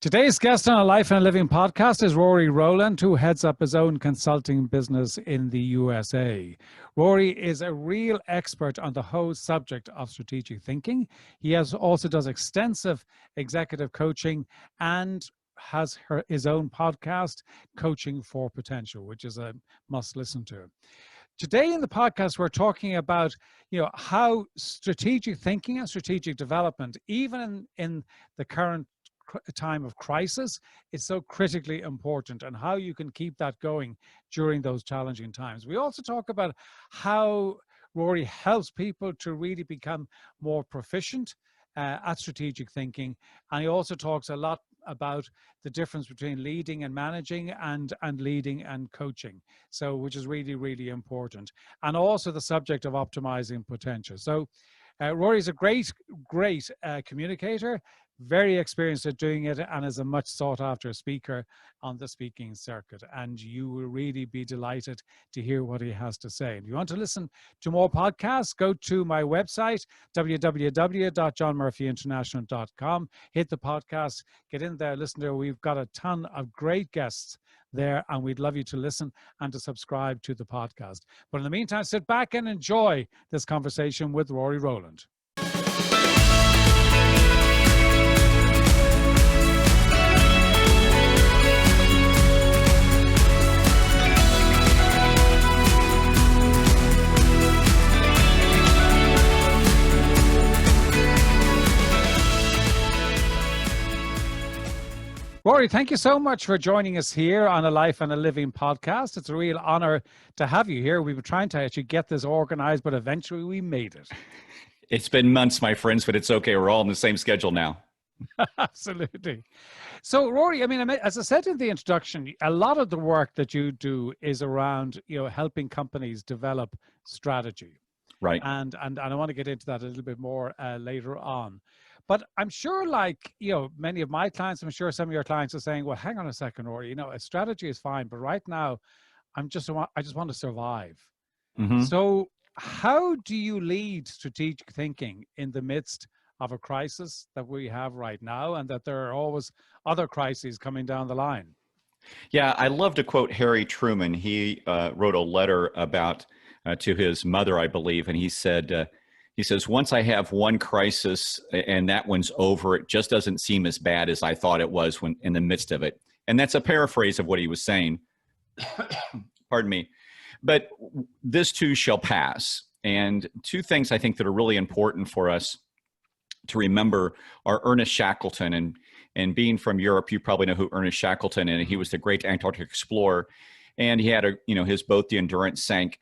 Today's guest on a Life and a Living podcast is Rory Rowland, who heads up his own consulting business in the USA. Rory is a real expert on the whole subject of strategic thinking. He also does extensive executive coaching and has his own podcast, Coaching for Potential, which is a must listen to. Today in the podcast, we're talking about, how strategic thinking and strategic development, even in the current time of crisis, is so critically important, and how you can keep that going during those challenging times. We also talk about how Rory helps people to really become more proficient at strategic thinking, and he also talks a lot about the difference between leading and managing and leading and coaching, so which is really, really important, and also the subject of optimizing potential. So Rory's a great communicator, very experienced at doing it, and is a much sought after speaker on the speaking circuit. And you will really be delighted to hear what he has to say. If you want to listen to more podcasts, go to my website, www.johnmurphyinternational.com. Hit the podcast, get in there, listen to it. We've got a ton of great guests there, and we'd love you to listen and to subscribe to the podcast. But in the meantime, sit back and enjoy this conversation with Rory Rowland. Rory, thank you so much for joining us here on a Life and a Living podcast. It's a real honor to have you here. We were trying to actually get this organized, but eventually we made it. It's been months, my friends, but it's okay. We're all on the same schedule now. Absolutely. So, Rory, as I said in the introduction, a lot of the work that you do is around, helping companies develop strategy. Right. And I want to get into that a little bit more later on. But I'm sure, many of my clients, I'm sure some of your clients are saying, well, hang on a second, Rory, a strategy is fine, but right now I just want to survive. Mm-hmm. So how do you lead strategic thinking in the midst of a crisis that we have right now, and that there are always other crises coming down the line? Yeah, I love to quote Harry Truman. He wrote a letter about to his mother, I believe, and he says, once I have one crisis and that one's over, it just doesn't seem as bad as I thought it was when in the midst of it. And that's a paraphrase of what he was saying. Pardon me. But this too shall pass. And two things I think that are really important for us to remember are Ernest Shackleton. And being from Europe, you probably know who Ernest Shackleton is. And he was the great Antarctic explorer. And he had his boat, the Endurance, sank.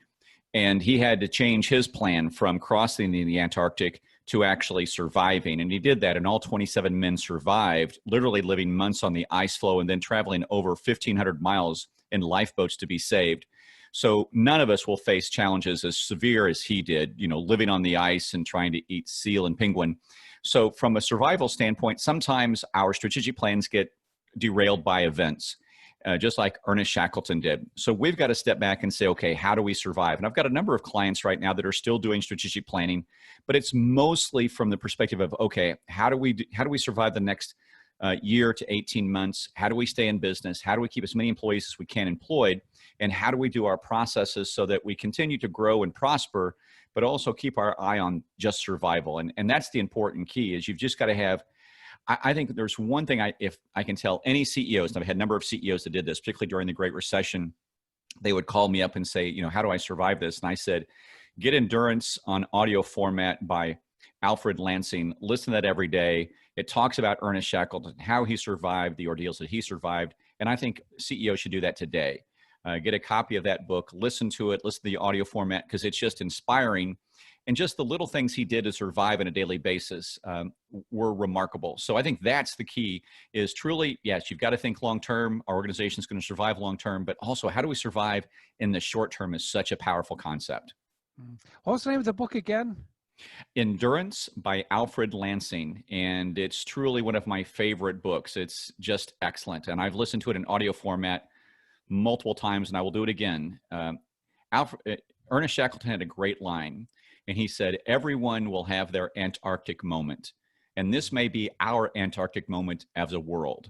And he had to change his plan from crossing the Antarctic to actually surviving. And he did that, and all 27 men survived, literally living months on the ice floe and then traveling over 1,500 miles in lifeboats to be saved. So none of us will face challenges as severe as he did, living on the ice and trying to eat seal and penguin. So from a survival standpoint, sometimes our strategic plans get derailed by events. Just like Ernest Shackleton did. So we've got to step back and say, okay, how do we survive? And I've got a number of clients right now that are still doing strategic planning, but it's mostly from the perspective of, okay, how do we survive the next year to 18 months? How do we stay in business? How do we keep as many employees as we can employed? And how do we do our processes so that we continue to grow and prosper, but also keep our eye on just survival? And that's the important key, is you've just got to have, I think there's one thing if I can tell any CEOs, and I've had a number of CEOs that did this, particularly during the Great Recession, they would call me up and say, how do I survive this? And I said, get Endurance on audio format by Alfred Lansing. Listen to that every day. It talks about Ernest Shackleton, how he survived, the ordeals that he survived. And I think CEOs should do that today. Get a copy of that book, listen to it, listen to the audio format, because it's just inspiring. And just the little things he did to survive on a daily basis were remarkable. So I think that's the key, is truly, yes, you've got to think long-term. Our organization is going to survive long-term, but also how do we survive in the short term is such a powerful concept. What's the name of the book again? Endurance by Alfred Lansing. And it's truly one of my favorite books. It's just excellent. And I've listened to it in audio format multiple times, and I will do it again. Ernest Shackleton had a great line. And he said, everyone will have their Antarctic moment. And this may be our Antarctic moment as a world.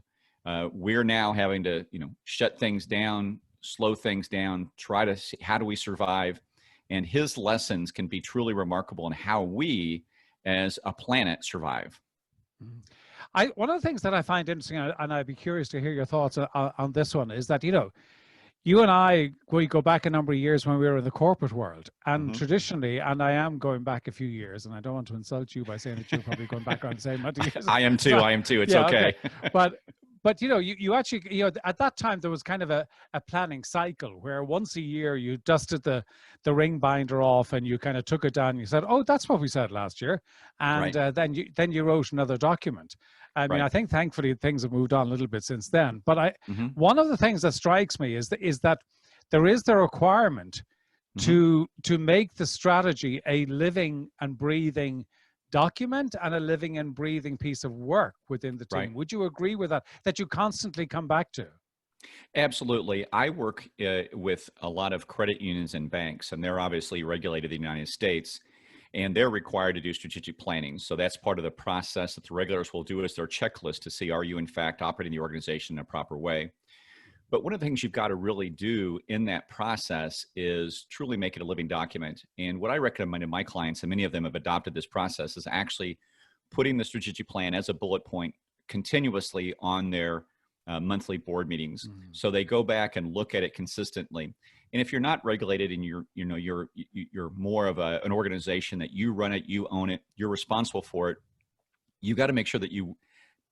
we're now having to, shut things down, slow things down, try to see how do we survive. And his lessons can be truly remarkable in how we as a planet survive. One of the things that I find interesting, and I'd be curious to hear your thoughts on this one, is that, you and I, we go back a number of years when we were in the corporate world, and traditionally, and I am going back a few years, and I don't want to insult you by saying that you're probably going back around the same amount of years. I am too. I am too. It's yeah, okay. But you actually, at that time there was kind of a planning cycle where once a year you dusted the ring binder off and you kind of took it down and you said, oh, that's what we said last year. And then you wrote another document. I mean, I think thankfully things have moved on a little bit since then. But one of the things that strikes me is that there is the requirement to make the strategy a living and breathing document and a living and breathing piece of work within the team. Would you agree with that you constantly come back to? Absolutely. I work with a lot of credit unions and banks, and they're obviously regulated in the United States, and they're required to do strategic planning. So that's part of the process that the regulators will do as their checklist to see, are you in fact operating the organization in a proper way? But one of the things you've got to really do in that process is truly make it a living document. And what I recommend to my clients, and many of them have adopted this process, is actually putting the strategic plan as a bullet point continuously on their monthly board meetings. So they go back and look at it consistently. And if you're not regulated and you're more of an organization that you run it, you own it, you're responsible for it, you got to make sure that you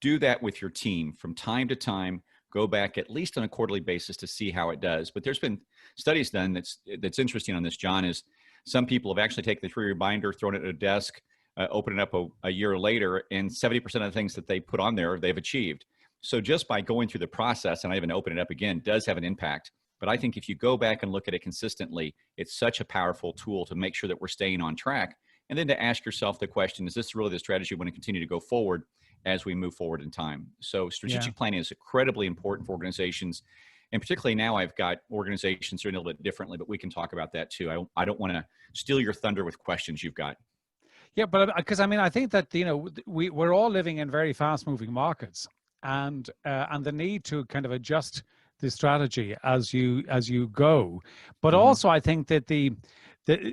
do that with your team from time to time. Go back at least on a quarterly basis to see how it does. But there's been studies done that's interesting on this, John, is some people have actually taken the 3-year binder, thrown it at a desk, opened it up a year later, and 70% of the things that they put on there, they've achieved. So just by going through the process, and I even open it up again, does have an impact. But I think if you go back and look at it consistently, it's such a powerful tool to make sure that we're staying on track. And then to ask yourself the question, is this really the strategy we want to continue to go forward as we move forward in time? So strategic planning is incredibly important for organizations. And particularly now I've got organizations doing a little bit differently, but we can talk about that too. I don't want to steal your thunder with questions you've got. Yeah, but because I think that, we're all living in very fast moving markets, and the need to kind of adjust the strategy as you go. But also I think that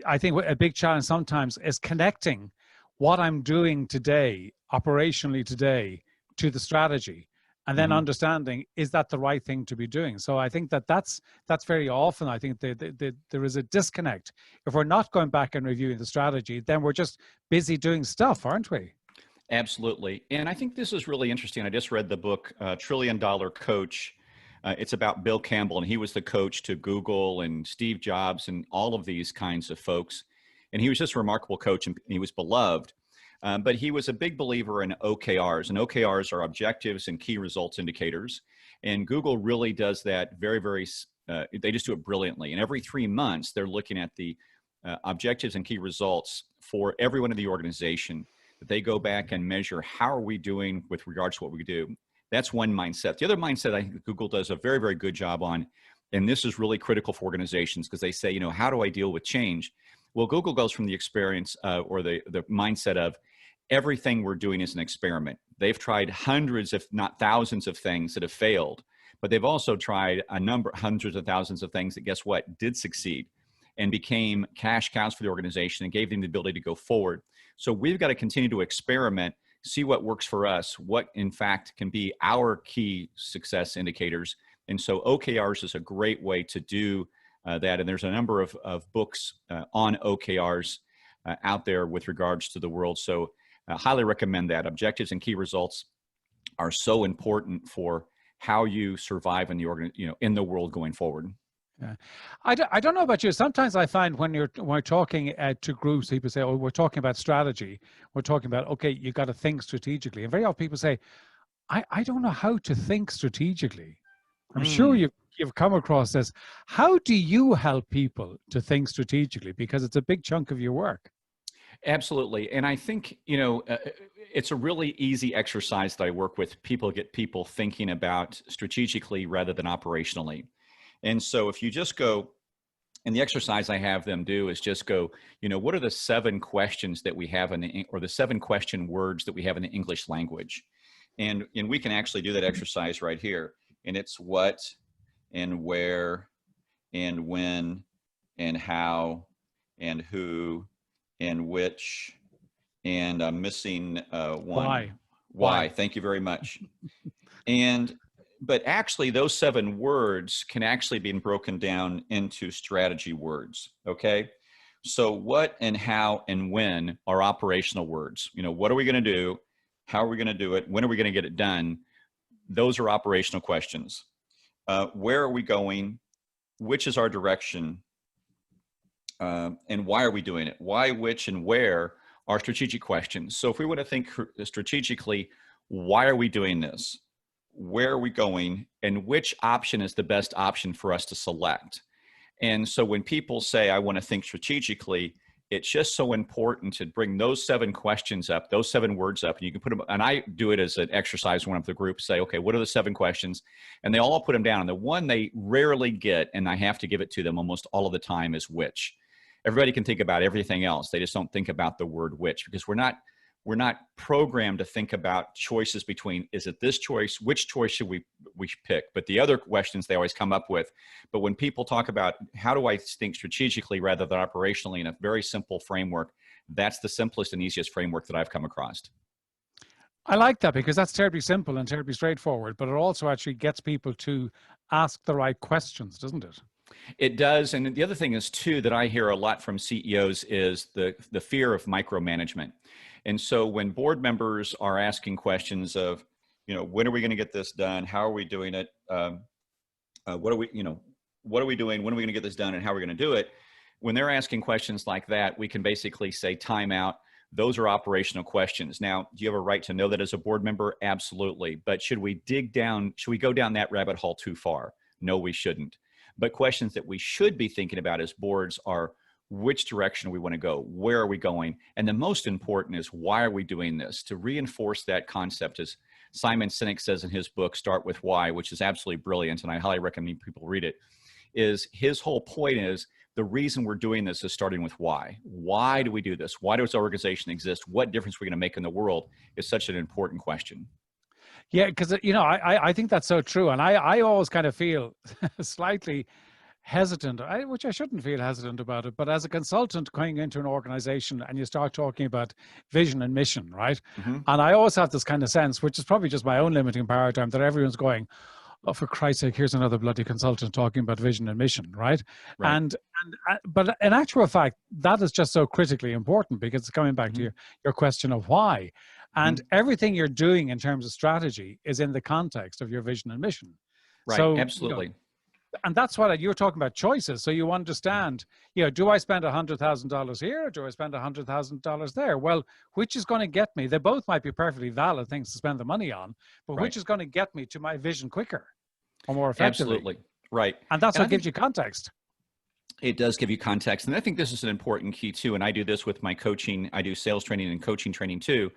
I think a big challenge sometimes is connecting what I'm doing today, operationally today, to the strategy, and then understanding, is that the right thing to be doing? So I think that's very often, I think there is a disconnect. If we're not going back and reviewing the strategy, then we're just busy doing stuff, aren't we? Absolutely. And I think this is really interesting. I just read the book, $1 Trillion Coach. It's about Bill Campbell, and he was the coach to Google and Steve Jobs and all of these kinds of folks. And he was just a remarkable coach, and he was beloved. But he was a big believer in OKRs, and OKRs are objectives and key results indicators. And Google really does that very, very, they just do it brilliantly. And every 3 months, they're looking at the objectives and key results for everyone in the organization, that they go back and measure, how are we doing with regards to what we do? That's one mindset. The other mindset I think Google does a very, very good job on, and this is really critical for organizations because they say, how do I deal with change? Well, Google goes from the experience or the mindset of everything we're doing is an experiment. They've tried hundreds, if not thousands of things that have failed, but they've also tried hundreds of thousands of things that, guess what, did succeed and became cash cows for the organization and gave them the ability to go forward. So we've got to continue to experiment, see what works for us, what in fact can be our key success indicators. And so OKRs is a great way to do that. And there's a number of books on OKRs out there with regards to the world. So I highly recommend that. Objectives and key results are so important for how you survive in the in the world going forward. Yeah, I don't know about you. Sometimes I find when we're talking to groups, people say, "Oh, we're talking about strategy. We're talking about, okay, you got to think strategically." And very often people say, "I don't know how to think strategically." I'm sure you've come across this. How do you help people to think strategically? Because it's a big chunk of your work. Absolutely. And I think, it's a really easy exercise that I work with. Get people thinking about strategically rather than operationally. And so if you just go, and the exercise I have them do is just go, what are the 7 questions that we have or the 7 question words that we have in the English language? And we can actually do that exercise right here. And it's what and where and when and how and who and which, and I'm missing one. Why. Thank you very much. But actually those 7 words can actually be broken down into strategy words. Okay. So what and how and when are operational words. What are we going to do? How are we going to do it? When are we going to get it done? Those are operational questions. Where are we going? Which is our direction? And why are we doing it? Why, which, and where are strategic questions. So if we want to think strategically, why are we doing this? Where are we going? And which option is the best option for us to select? And so when people say, I want to think strategically, it's just so important to bring those 7 questions up, those 7 words up, and you can put them, and I do it as an exercise when I'm with the group, say, okay, what are the 7 questions? And they all put them down. And the one they rarely get, and I have to give it to them almost all of the time, is which. Everybody can think about everything else. They just don't think about the word which, because we're not programmed to think about choices between, is it this choice? Which choice should we pick? But the other questions they always come up with. But when people talk about how do I think strategically rather than operationally in a very simple framework, that's the simplest and easiest framework that I've come across. I like that because that's terribly simple and terribly straightforward, but it also actually gets people to ask the right questions, doesn't it? It does. And the other thing is too, that I hear a lot from CEOs is the fear of micromanagement. And so when board members are asking questions of, when are we going to get this done? How are we doing it? What are we doing? When are we going to get this done and how are we going to do it? When they're asking questions like that, we can basically say time out. Those are operational questions. Now, do you have a right to know that as a board member? Absolutely. But should we go down that rabbit hole too far? No, we shouldn't. But questions that we should be thinking about as boards are, which direction we want to go? Where are we going? And the most important is, why are we doing this? To reinforce that concept, as Simon Sinek says in his book, Start With Why, which is absolutely brilliant, and I highly recommend people read it, is his whole point is the reason we're doing this is starting with why. Why do we do this? Why does our organization exist? What difference are we going to make in the world is such an important question. Yeah, because, I think that's so true. And I always kind of feel slightly hesitant, which I shouldn't feel hesitant about it, but as a consultant going into an organization and you start talking about vision and mission, right? Mm-hmm. And I always have this kind of sense, which is probably just my own limiting paradigm, that everyone's going, oh, for Christ's sake, here's another bloody consultant talking about vision and mission, right? But in actual fact, that is just so critically important, because it's coming back to your question of why. And everything you're doing in terms of strategy is in the context of your vision and mission. Right, so, absolutely. And that's what you're talking about, choices. So you understand, do I spend $100,000 here or do I spend $100,000 there? Well, which is going to get me? They both might be perfectly valid things to spend the money on, but which is going to get me to my vision quicker or more effectively? Absolutely, right. And that's what gives you context. It does give you context. And I think this is an important key too. And I do this with my coaching. I do sales training and coaching training too.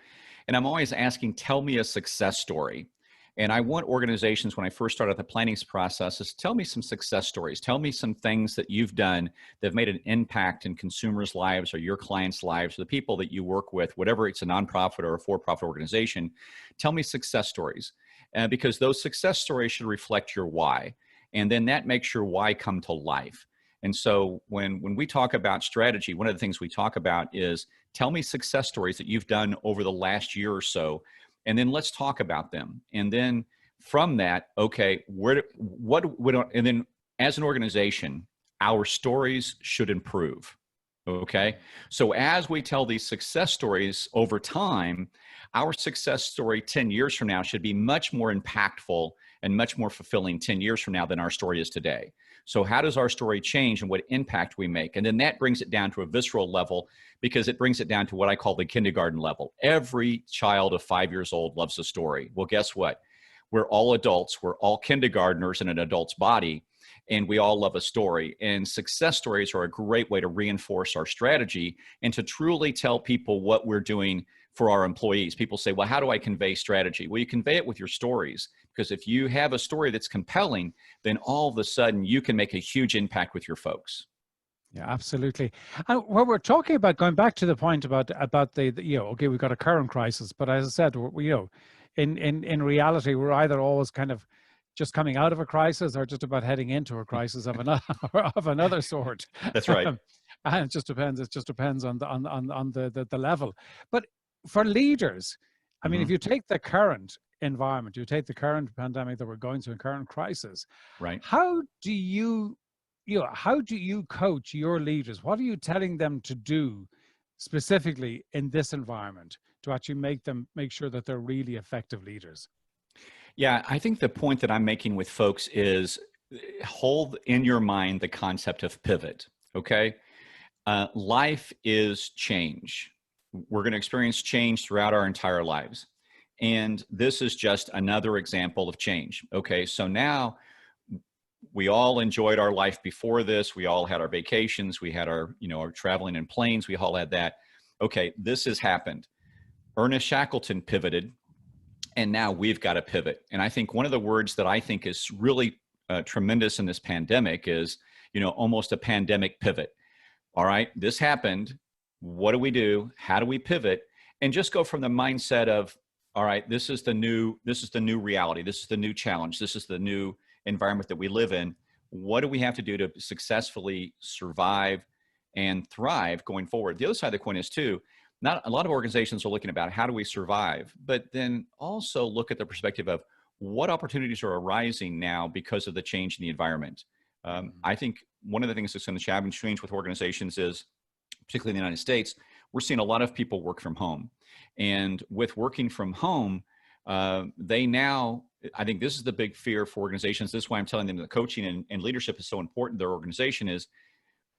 And I'm always asking, tell me a success story. And I want organizations, when I first started the planning process, is tell me some success stories. Tell me some things that you've done that have made an impact in consumers' lives or your clients' lives or the people that you work with, whatever it's a nonprofit or a for-profit organization. Tell me success stories, because those success stories should reflect your why. And then that makes your why come to life. And so when we talk about strategy, one of the things we talk about is, tell me success stories that you've done over the last year or so, and then let's talk about them. And then from that, okay, and then as an organization, our stories should improve. Okay. So as we tell these success stories over time, our success story 10 years from now should be much more impactful and much more fulfilling 10 years from now than our story is today. So how does our story change and what impact we make? And then that brings it down to a visceral level, because it brings it down to what I call the kindergarten level. Every child of 5 years old loves a story. Well, guess what? We're all adults. We're all kindergartners in an adult's body, and we all love a story. And success stories are a great way to reinforce our strategy and to truly tell people what we're doing for our employees. People say, well, how do I convey strategy? Well, you convey it with your stories, because if you have a story that's compelling, then all of a sudden you can make a huge impact with your folks. Yeah, absolutely. And when we're talking about, going back to the point about the okay, we've got a current crisis, but as I said, in reality, we're either always kind of just coming out of a crisis or just about heading into a crisis of another of another sort. That's right. And it just depends. It just depends on the level. But for leaders, I mean, if you take the current environment, you take the current pandemic that we're going through, a current crisis, Right. how do you how do you coach your leaders? What are you telling them to do specifically in this environment to actually make sure that they're really effective leaders? Yeah, I think the point that I'm making with folks is hold in your mind the concept of pivot, okay? Life is change. We're going to experience change throughout our entire lives. And this is just another example of change. Okay, so now we all enjoyed our life before this. We all had our vacations. We had our, our traveling in planes. We all had that. Okay, this has happened. Ernest Shackleton pivoted, and now we've got to pivot. And I think one of the words that I think is really tremendous in this pandemic is, almost a pandemic pivot. All right, this happened. What do we do? How do we pivot? And just go from the mindset of, all right, this is the new reality. This is the new challenge. This is the new environment that we live in. What do we have to do to successfully survive and thrive going forward? The other side of the coin is too, not a lot of organizations are looking about how do we survive, but then also look at the perspective of what opportunities are arising now because of the change in the environment. I think one of the things that's going to change with organizations is, particularly in the United States, we're seeing a lot of people work from home. And with working from home, they now, I think this is the big fear for organizations. This is why I'm telling them that coaching and leadership is so important to their organization is,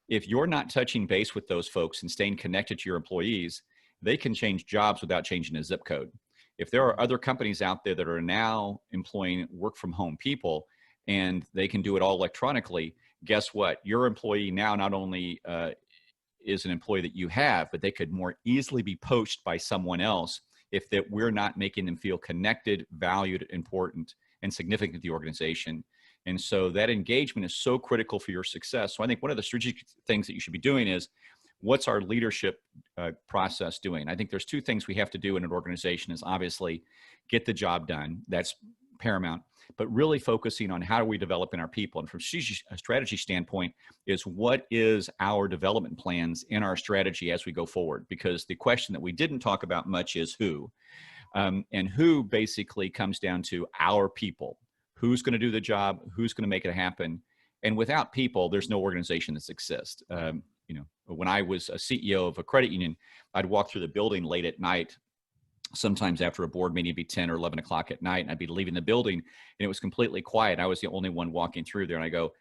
if you're not touching base with those folks and staying connected to your employees, they can change jobs without changing a zip code. If there are other companies out there that are now employing work from home people and they can do it all electronically, guess what? Your employee now not only is an employee that you have, but they could more easily be poached by someone else if that we're not making them feel connected, valued, important, and significant to the organization. And so that engagement is so critical for your success. So I think one of the strategic things that you should be doing is, what's our leadership process doing? I think there's two things we have to do in an organization is obviously get the job done. That's paramount, but really focusing on how are we developing our people. And from a strategy standpoint is, what is our development plans in our strategy as we go forward? Because the question that we didn't talk about much is who. And who basically comes down to our people. Who's going to do the job? Who's going to make it happen? And without people, there's no organization that exists. When I was a CEO of a credit union, I'd walk through the building late at night. Sometimes after a board meeting, it'd be 10 or 11 o'clock at night, and I'd be leaving the building, and it was completely quiet. I was the only one walking through there, and I go,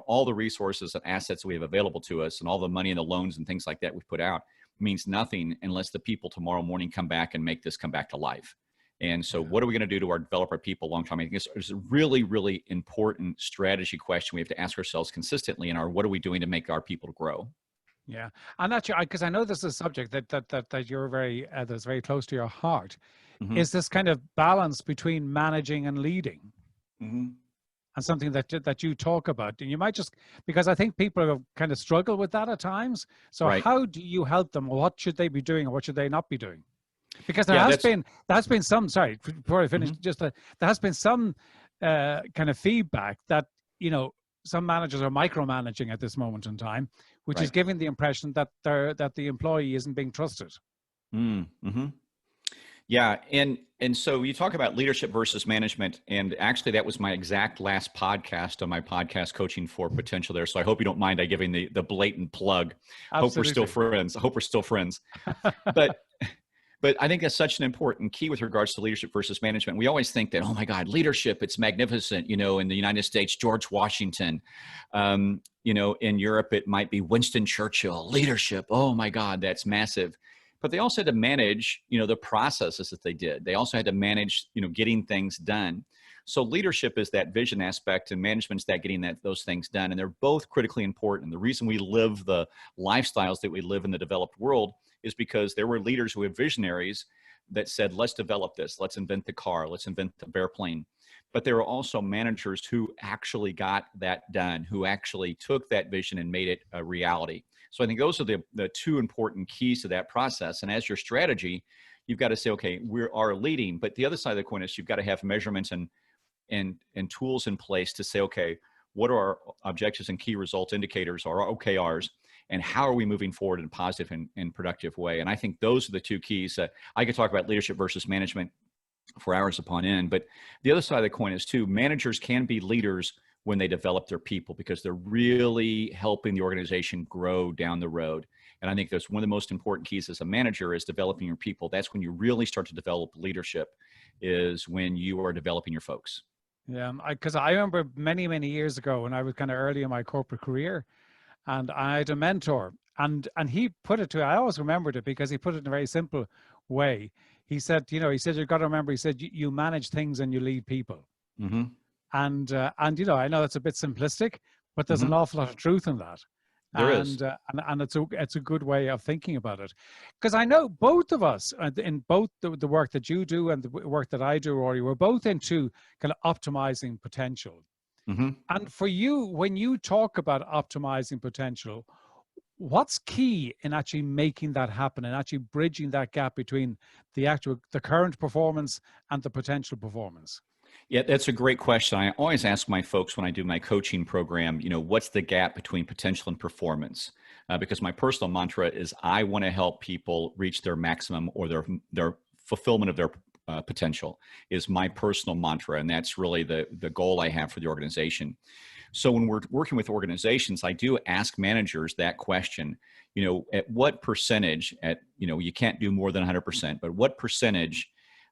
all the resources and assets we have available to us, and all the money and the loans and things like that we've put out means nothing unless the people tomorrow morning come back and make this come back to life. And so what are we going to do to develop our people long term? I think it's a really, really important strategy question we have to ask ourselves consistently in our, what are we doing to make our people grow? Yeah, and that's because I know this is a subject that you're that's very close to your heart. Mm-hmm. Is this kind of balance between managing and leading, mm-hmm. and something that you talk about? And you might just, because I think people have kind of struggle with that at times. So right. How do you help them? What should they be doing, or what should they not be doing? Because there has been some. Sorry, before I finish, mm-hmm. there has been some kind of feedback that some managers are micromanaging at this moment in time, which is giving the impression that the employee isn't being trusted. Mm-hmm. Yeah, and so you talk about leadership versus management, and actually that was my exact last podcast on my podcast, Coaching for Potential there. So I hope you don't mind I giving the blatant plug. Absolutely. Hope we're still friends. But I think that's such an important key with regards to leadership versus management. We always think that, oh my God, leadership, it's magnificent. In the United States, George Washington. In Europe, it might be Winston Churchill. Leadership, oh my God, that's massive. But they also had to manage, the processes that they did. They also had to manage, getting things done. So leadership is that vision aspect, and management's that getting those things done. And they're both critically important. The reason we live the lifestyles that we live in the developed world is because there were leaders who were visionaries that said, let's develop this. Let's invent the car. Let's invent the airplane. But there were also managers who actually got that done, who actually took that vision and made it a reality. So I think those are the two important keys to that process. And as your strategy, you've got to say, okay, we are leading. But the other side of the coin is you've got to have measurements and tools in place to say, okay, what are our objectives and key results indicators, or our OKRs, and how are we moving forward in a positive and productive way? And I think those are the two keys. I could talk about leadership versus management for hours upon end, but the other side of the coin is too, managers can be leaders when they develop their people, because they're really helping the organization grow down the road. And I think that's one of the most important keys as a manager, is developing your people. That's when you really start to develop leadership, is when you are developing your folks. Yeah, because I remember many, many years ago when I was kind of early in my corporate career, and I had a mentor, and he put it to, I always remembered it because he put it in a very simple way. He said, you've got to remember, he said, you manage things and you lead people. Mm-hmm. And I know it's a bit simplistic, but there's Mm-hmm. an awful lot of truth in that. There is. And it's a good way of thinking about it. Because I know both of us, in both the work that you do and the work that I do, Rory, we're both into kind of optimizing potential. Mm-hmm. And for you, when you talk about optimizing potential, what's key in actually making that happen and actually bridging that gap between the current performance and the potential performance? Yeah, that's a great question. I always ask my folks when I do my coaching program, what's the gap between potential and performance? Because my personal mantra is I want to help people reach their maximum, or their fulfillment of their potential is my personal mantra. And that's really the goal I have for the organization. So when we're working with organizations, I do ask managers that question, at what percentage, you can't do more than 100%, but what percentage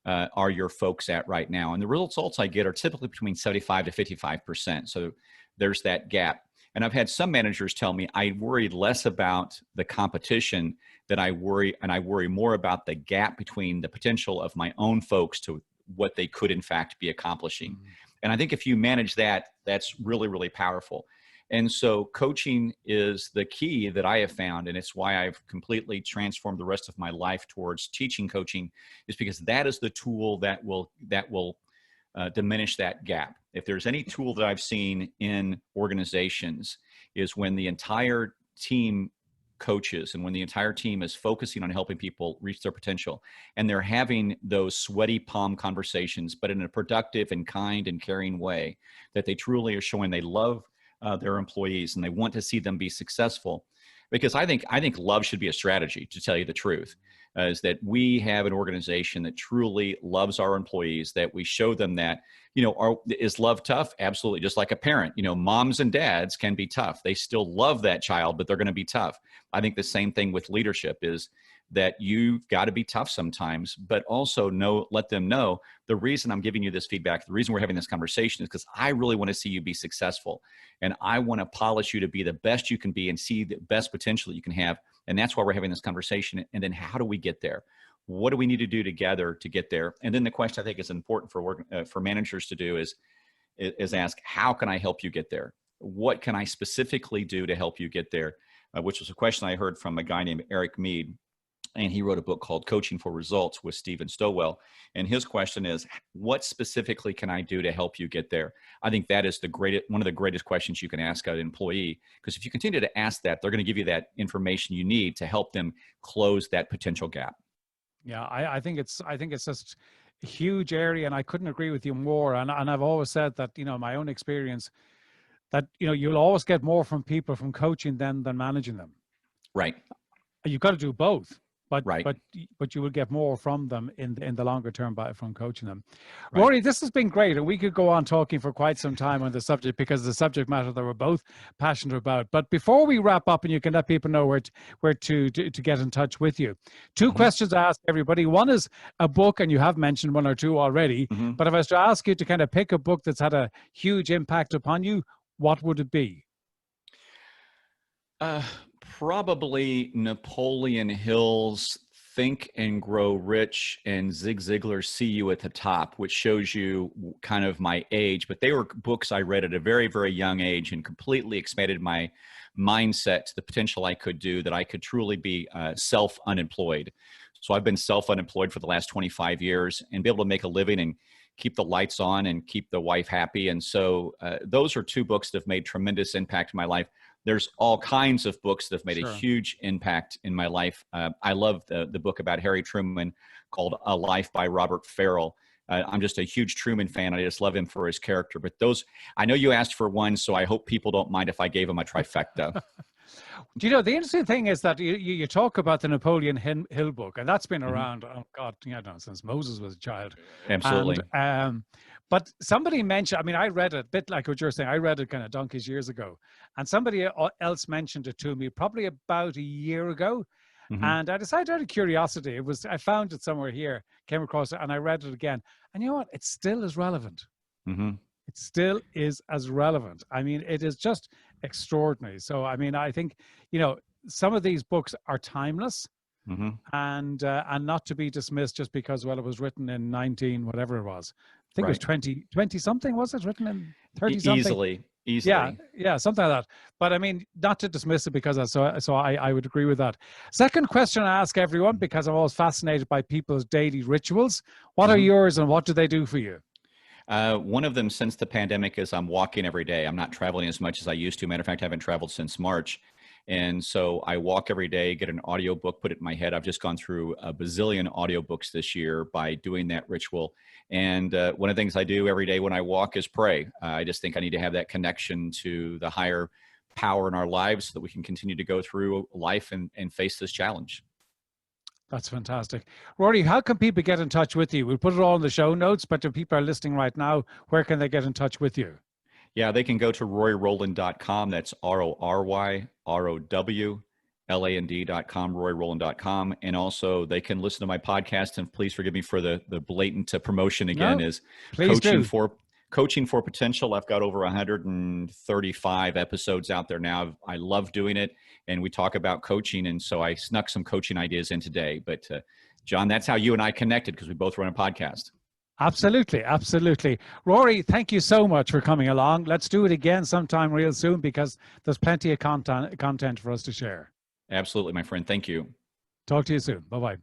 are your folks at right now? And the results I get are typically between 75 to 55%. So there's that gap. And I've had some managers tell me I worry less about the competition than I worry more about the gap between the potential of my own folks to what they could in fact be accomplishing. Mm-hmm. And I think if you manage that, that's really, really powerful. And so coaching is the key that I have found, and it's why I've completely transformed the rest of my life towards teaching coaching, is because that is the tool that will diminish that gap. If there's any tool that I've seen in organizations, is when the entire team coaches and when the entire team is focusing on helping people reach their potential, and they're having those sweaty palm conversations, but in a productive and kind and caring way, that they truly are showing they love their employees and they want to see them be successful. Because I think love should be a strategy, to tell you the truth, is that we have an organization that truly loves our employees, that we show them that, is love tough? Absolutely. Just like a parent, moms and dads can be tough. They still love that child, but they're going to be tough. I think the same thing with leadership is that you've got to be tough sometimes, but also let them know the reason I'm giving you this feedback, the reason we're having this conversation is because I really want to see you be successful. And I want to polish you to be the best you can be and see the best potential that you can have. And that's why we're having this conversation. And then how do we get there? What do we need to do together to get there? And then the question I think is important for managers to do is ask, how can I help you get there? What can I specifically do to help you get there? Which was a question I heard from a guy named Eric Mead. And he wrote a book called Coaching for Results with Stephen Stowell. And his question is, what specifically can I do to help you get there? I think that is one of the greatest questions you can ask an employee, because if you continue to ask that, they're going to give you that information you need to help them close that potential gap. Yeah, I think it's just a huge area, and I couldn't agree with you more. And I've always said that, my own experience, that, you'll always get more from people from coaching them than managing them. Right. You've got to do both. Right. But you will get more from them in the longer term from coaching them. Right. Rory, this has been great, and we could go on talking for quite some time on the subject, because the subject matter that we're both passionate about. But before we wrap up, and you can let people know where to get in touch with you, two questions I ask everybody. One is a book, and you have mentioned one or two already. But if I was to ask you to kind of pick a book that's had a huge impact upon you, what would it be? Probably Napoleon Hill's Think and Grow Rich and Zig Ziglar's See You at the Top, which shows you kind of my age. But they were books I read at a very, very young age and completely expanded my mindset to the potential I could do, that I could truly be self-unemployed. So I've been self-unemployed for the last 25 years and be able to make a living and keep the lights on and keep the wife happy. And so those are two books that have made tremendous impact in my life. there's all kinds of books that have made a Sure. huge impact in my life. I love the book about Harry Truman called A Life by Robert Farrell. I'm just a huge Truman fan. I just love him for his character. But those, I know you asked for one, so I hope people don't mind if I gave him a trifecta. Do you know, the interesting thing is that you talk about the Napoleon Hill book, and that's been around, oh God, since Moses was a child. Absolutely. And, but somebody mentioned, I mean, I read it a bit like what you're saying. I read it kind of donkeys years ago, and somebody else mentioned it to me probably about a year ago. And I decided out of curiosity, I found it somewhere here, came across it, and I read it again. And you know what? It's still as relevant. It still is as relevant. I mean, it is just extraordinary. So, I mean, I think, some of these books are timeless and not to be dismissed just because, well, it was written in 19, whatever it was. I think it was 20 something, was it? Written in 30 something? Easily. Yeah, something like that. But I mean, not to dismiss it because I would agree with that. Second question I ask everyone, because I'm always fascinated by people's daily rituals. What are yours and what do they do for you? One of them since the pandemic is I'm walking every day. I'm not traveling as much as I used to. Matter of fact, I haven't traveled since March. And so I walk every day, get an audiobook, put it in my head. I've just gone through a bazillion audiobooks this year by doing that ritual. And one of the things I do every day when I walk is pray. I just think I need to have that connection to the higher power in our lives so that we can continue to go through life and face this challenge. That's fantastic. Rory, how can people get in touch with you? We'll put it all in the show notes, but if people are listening right now, where can they get in touch with you? Yeah, they can go to RoryRowland.com. That's RoryRowland.com, RoryRowland.com. And also they can listen to my podcast, and please forgive me for the blatant promotion again, is Coaching for Potential. I've got over 135 episodes out there now. I love doing it. And we talk about coaching. And so I snuck some coaching ideas in today. But John, that's how you and I connected, because we both run a podcast. Absolutely. Absolutely. Rory, thank you so much for coming along. Let's do it again sometime real soon, because there's plenty of content for us to share. Absolutely, my friend. Thank you. Talk to you soon. Bye-bye.